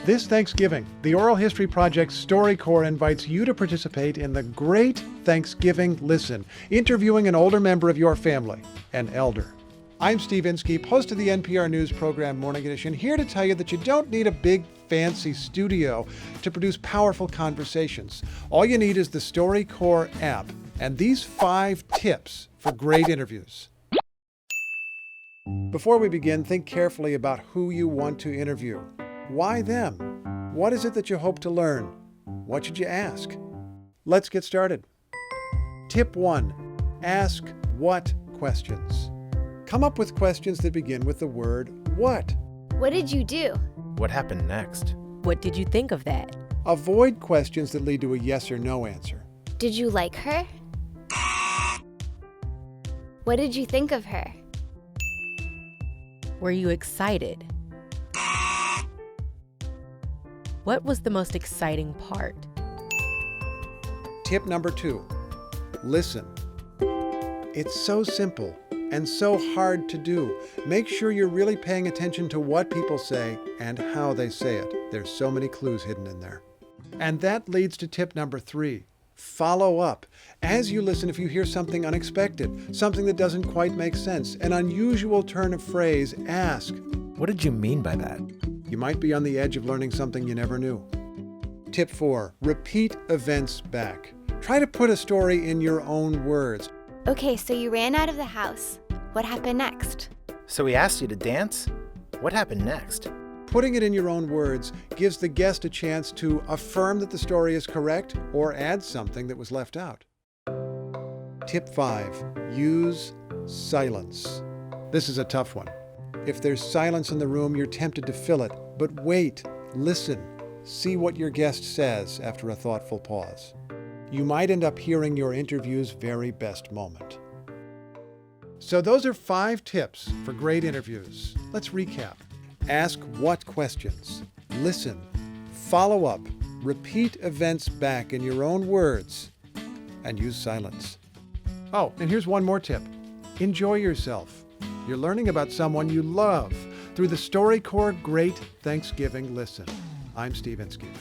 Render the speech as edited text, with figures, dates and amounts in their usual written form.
This Thanksgiving, the Oral History Project StoryCorps invites you to participate in the Great Thanksgiving Listen, interviewing an older member of your family, an elder. I'm Steve Inskeep, host of the NPR News program Morning Edition, here to tell you that you don't need a big, fancy studio to produce powerful conversations. All you need is the StoryCorps app and these 5 tips for great interviews. Before we begin, think carefully about who you want to interview. Why them? What is it that you hope to learn? What should you ask? Let's get started. Tip 1. Ask what questions. Come up with questions that begin with the word what. What did you do? What happened next? What did you think of that? Avoid questions that lead to a yes or no answer. Did you like her? What did you think of her? Were you excited? What was the most exciting part? Tip number 2. Listen. It's so simple and so hard to do. Make sure you're really paying attention to what people say and how they say it. There's so many clues hidden in there. And that leads to tip number 3. Follow up. As you listen, if you hear something unexpected, something that doesn't quite make sense, an unusual turn of phrase, ask. What did you mean by that? You might be on the edge of learning something you never knew. Tip 4. Repeat events back. Try to put a story in your own words. Okay, so you ran out of the house. What happened next? So he asked you to dance? What happened next? Putting it in your own words gives the guest a chance to affirm that the story is correct or add something that was left out. Tip 5. Use silence. This is a tough one. If there's silence in the room, you're tempted to fill it. But wait, listen, see what your guest says after a thoughtful pause. You might end up hearing your interview's very best moment. So those are 5 tips for great interviews. Let's recap. Ask what questions. Listen. Follow up. Repeat events back in your own words. And use silence. Oh, and here's one more tip. Enjoy yourself. You're learning about someone you love through the StoryCorps Great Thanksgiving Listen. I'm Steve Inskeep.